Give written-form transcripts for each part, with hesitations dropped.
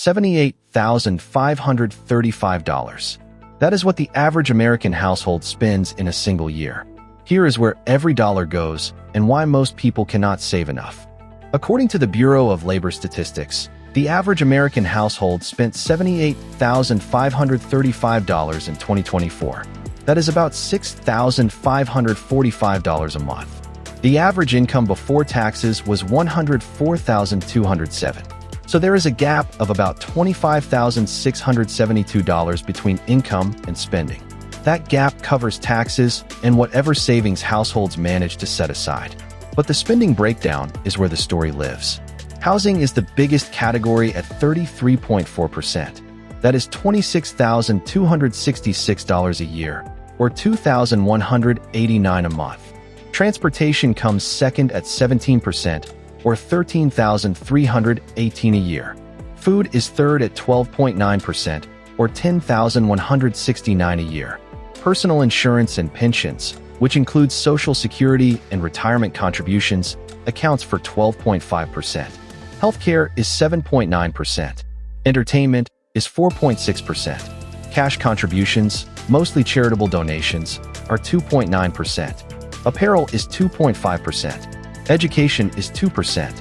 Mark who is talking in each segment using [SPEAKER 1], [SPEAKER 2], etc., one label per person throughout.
[SPEAKER 1] $78,535. That is what the average American household spends in a single year. Here is where every dollar goes and why most people cannot save enough. According to the Bureau of Labor Statistics, the average American household spent $78,535 in 2024. That is about $6,545 a month. The average income before taxes was $104,207. So there is a gap of about $25,672 between income and spending. That gap covers taxes and whatever savings households manage to set aside. But the spending breakdown is where the story lives. Housing is the biggest category at 33.4%. That is $26,266 a year, or $2,189 a month. Transportation comes second at 17%, or $13,318 a year. Food is third at 12.9%, or $10,169 a year. Personal insurance and pensions, which includes Social Security and retirement contributions, accounts for 12.5%. Healthcare is 7.9%. Entertainment is 4.6%. Cash contributions, mostly charitable donations, are 2.9%. Apparel is 2.5%. Education is 2%.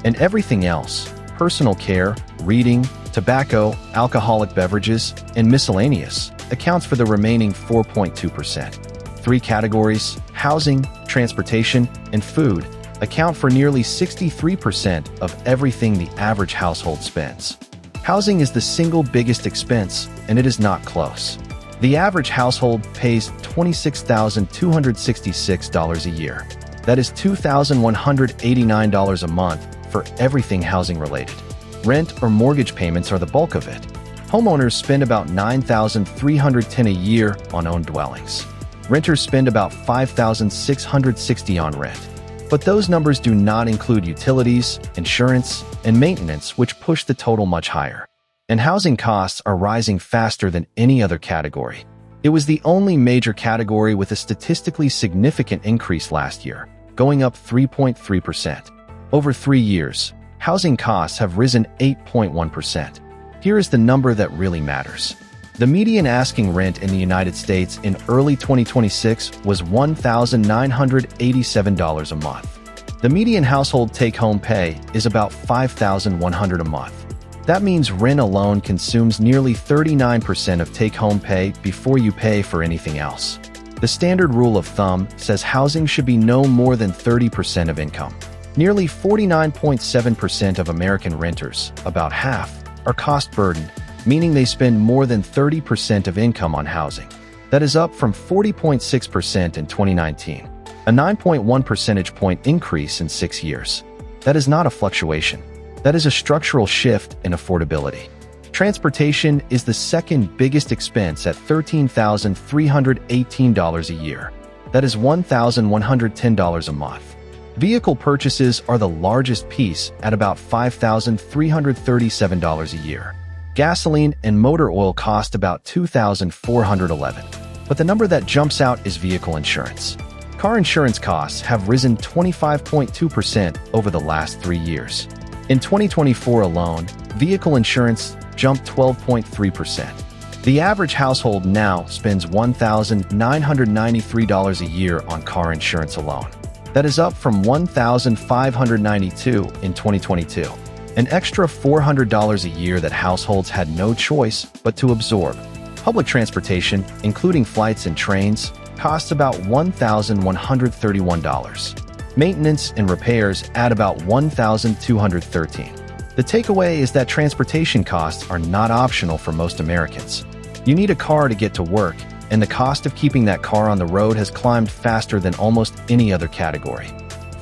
[SPEAKER 1] And everything else, personal care, reading, tobacco, alcoholic beverages, and miscellaneous, accounts for the remaining 4.2%. Three categories, housing, transportation, and food, account for nearly 63% of everything the average household spends. Housing is the single biggest expense, and it is not close. The average household pays $26,266 a year. That is $2,189 a month for everything housing-related. Rent or mortgage payments are the bulk of it. Homeowners spend about $9,310 a year on owned dwellings. Renters spend about $5,660 on rent. But those numbers do not include utilities, insurance, and maintenance, which push the total much higher. And housing costs are rising faster than any other category. It was the only major category with a statistically significant increase last year, going up 3.3%. Over 3 years, housing costs have risen 8.1%. Here is the number that really matters. The median asking rent in the United States in early 2026 was $1,987 a month. The median household take-home pay is about $5,100 a month. That means rent alone consumes nearly 39% of take-home pay before you pay for anything else. The standard rule of thumb says housing should be no more than 30% of income. Nearly 49.7% of American renters, about half, are cost-burdened, meaning they spend more than 30% of income on housing. That is up from 40.6% in 2019, a 9.1 percentage point increase in 6 years. That is not a fluctuation. That is a structural shift in affordability. Transportation is the second biggest expense at $13,318 a year. That is $1,110 a month. Vehicle purchases are the largest piece at about $5,337 a year. Gasoline and motor oil cost about $2,411. But the number that jumps out is vehicle insurance. Car insurance costs have risen 25.2% over the last 3 years. In 2024 alone, vehicle insurance jumped 12.3%. The average household now spends $1,993 a year on car insurance alone. That is up from $1,592 in 2022. An extra $400 a year that households had no choice but to absorb. Public transportation, including flights and trains, costs about $1,131. Maintenance and repairs add about $1,213. The takeaway is that transportation costs are not optional for most Americans. You need a car to get to work, and the cost of keeping that car on the road has climbed faster than almost any other category.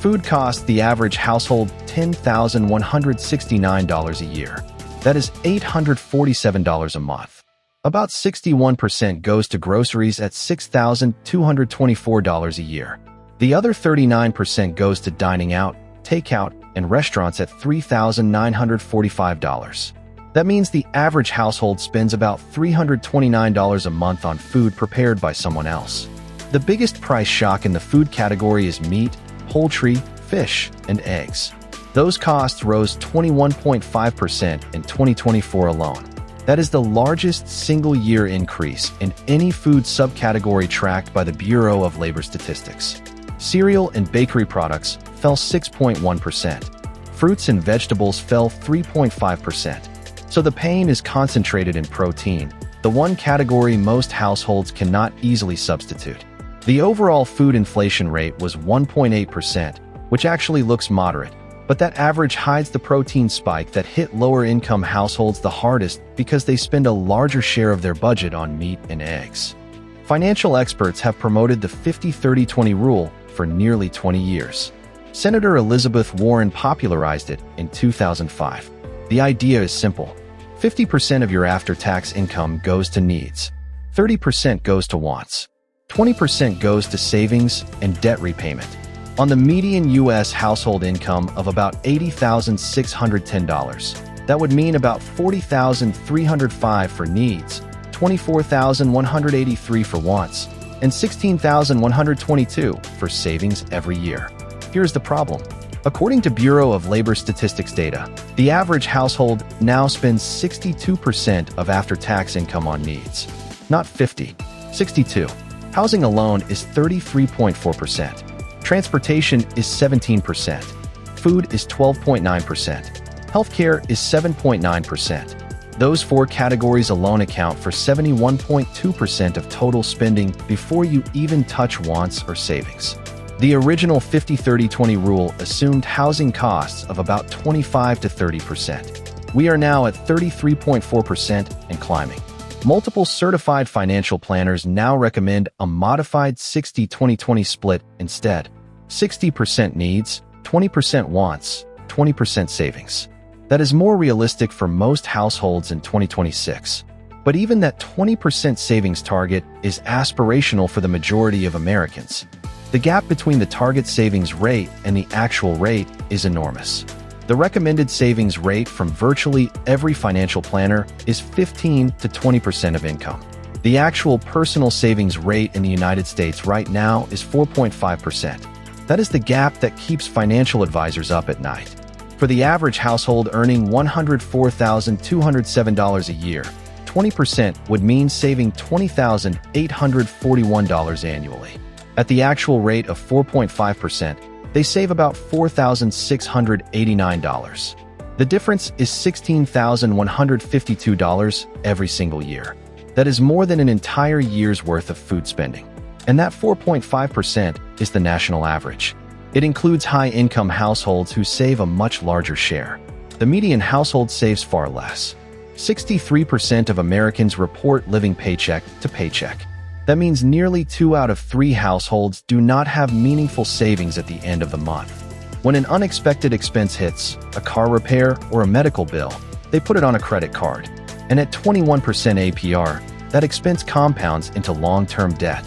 [SPEAKER 1] Food costs the average household $10,169 a year. That is $847 a month. About 61% goes to groceries at $6,224 a year. The other 39% goes to dining out, takeout, and restaurants at $3,945. That means the average household spends about $329 a month on food prepared by someone else. The biggest price shock in the food category is meat, poultry, fish, and eggs. Those costs rose 21.5% in 2024 alone. That is the largest single-year increase in any food subcategory tracked by the Bureau of Labor Statistics. Cereal and bakery products fell 6.1%. Fruits and vegetables fell 3.5%. So the pain is concentrated in protein, the one category most households cannot easily substitute. The overall food inflation rate was 1.8%, which actually looks moderate, but that average hides the protein spike that hit lower-income households the hardest because they spend a larger share of their budget on meat and eggs. Financial experts have promoted the 50-30-20 rule for nearly 20 years. Senator Elizabeth Warren popularized it in 2005. The idea is simple. 50% of your after-tax income goes to needs. 30% goes to wants. 20% goes to savings and debt repayment. On the median U.S. household income of about $80,610, that would mean about $40,305 for needs, $24,183 for wants, and $16,122 for savings every year. Here's the problem. According to Bureau of Labor Statistics data, the average household now spends 62% of after-tax income on needs. Not 50, 62. Housing alone is 33.4%. Transportation is 17%. Food is 12.9%. Healthcare is 7.9%. Those four categories alone account for 71.2% of total spending before you even touch wants or savings. The original 50-30-20 rule assumed housing costs of about 25 to 30%. We are now at 33.4% and climbing. Multiple certified financial planners now recommend a modified 60-20-20 split instead. 60% needs, 20% wants, 20% savings. That is more realistic for most households in 2026. But even that 20% savings target is aspirational for the majority of Americans. The gap between the target savings rate and the actual rate is enormous. The recommended savings rate from virtually every financial planner is 15 to 20% of income. The actual personal savings rate in the United States right now is 4.5%. That is the gap that keeps financial advisors up at night. For the average household earning $104,207 a year, 20% would mean saving $20,841 annually. At the actual rate of 4.5%, they save about $4,689. The difference is $16,152 every single year. That is more than an entire year's worth of food spending. And that 4.5% is the national average. It includes high-income households who save a much larger share. The median household saves far less. 63% of Americans report living paycheck to paycheck. That means nearly 2 out of 3 households do not have meaningful savings at the end of the month. When an unexpected expense hits, a car repair or a medical bill, they put it on a credit card. And at 21% APR, that expense compounds into long-term debt.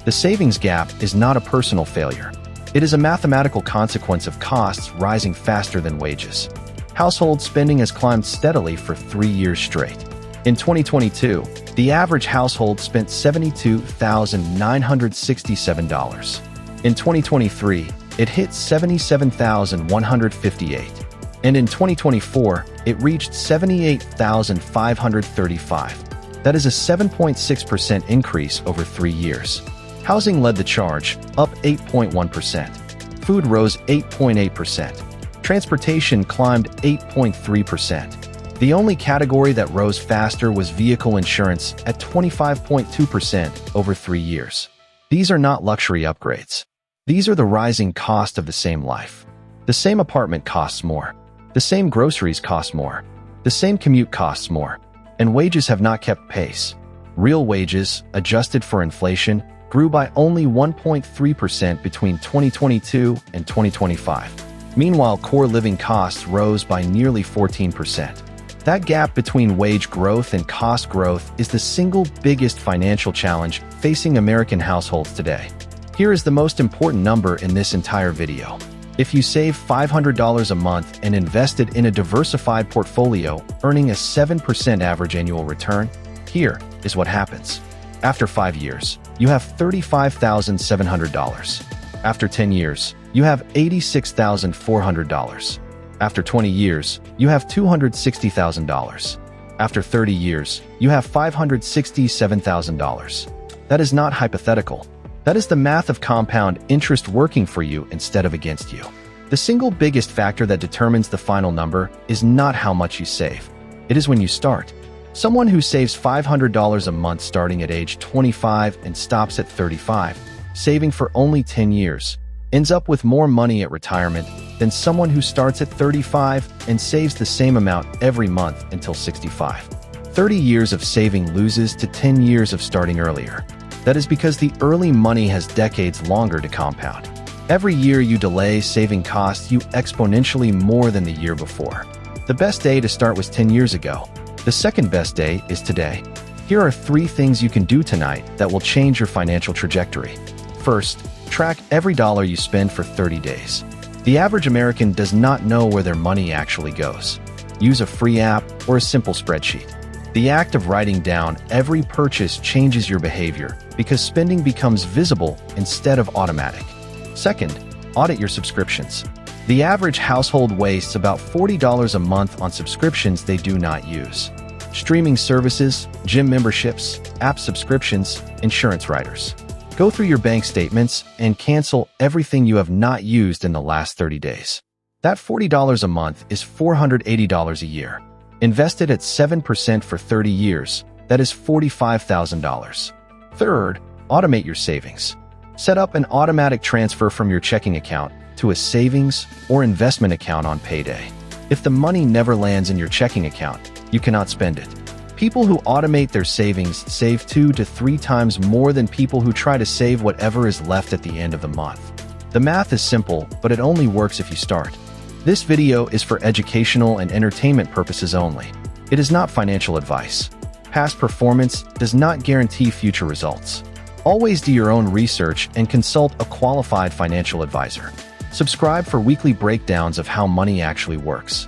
[SPEAKER 1] The savings gap is not a personal failure. It is a mathematical consequence of costs rising faster than wages. Household spending has climbed steadily for 3 years straight. In 2022, the average household spent $72,967. In 2023, it hit $77,158. And in 2024, it reached $78,535. That is a 7.6% increase over 3 years. Housing led the charge, up 8.1%. Food rose 8.8%. Transportation climbed 8.3%. The only category that rose faster was vehicle insurance at 25.2% over 3 years. These are not luxury upgrades. These are the rising cost of the same life. The same apartment costs more. The same groceries cost more. The same commute costs more. And wages have not kept pace. Real wages, adjusted for inflation, grew by only 1.3% between 2022 and 2025. Meanwhile, core living costs rose by nearly 14%. That gap between wage growth and cost growth is the single biggest financial challenge facing American households today. Here is the most important number in this entire video. If you save $500 a month and invested in a diversified portfolio, earning a 7% average annual return, here is what happens. After 5 years, you have $35,700. After 10 years, you have $86,400. After 20 years, you have $260,000. After 30 years, you have $567,000. That is not hypothetical. That is the math of compound interest working for you instead of against you. The single biggest factor that determines the final number is not how much you save. It is when you start. Someone who saves $500 a month starting at age 25 and stops at 35, saving for only 10 years, ends up with more money at retirement than someone who starts at 35 and saves the same amount every month until 65. 30 years of saving loses to 10 years of starting earlier. That is because the early money has decades longer to compound. Every year you delay saving costs you exponentially more than the year before. The best day to start was 10 years ago. The second best day is today. Here are 3 things you can do tonight that will change your financial trajectory. First, track every dollar you spend for 30 days. The average American does not know where their money actually goes. Use a free app or a simple spreadsheet. The act of writing down every purchase changes your behavior because spending becomes visible instead of automatic. Second, audit your subscriptions. The average household wastes about $40 a month on subscriptions they do not use. Streaming services, gym memberships, app subscriptions, insurance riders. Go through your bank statements and cancel everything you have not used in the last 30 days. That $40 a month is $480 a year. Invested at 7% for 30 years, that is $45,000. Third, automate your savings. Set up an automatic transfer from your checking account to a savings or investment account on payday. If the money never lands in your checking account, you cannot spend it. People who automate their savings save 2 to 3 times more than people who try to save whatever is left at the end of the month. The math is simple, but it only works if you start. This video is for educational and entertainment purposes only. It is not financial advice. Past performance does not guarantee future results. Always do your own research and consult a qualified financial advisor. Subscribe for weekly breakdowns of how money actually works.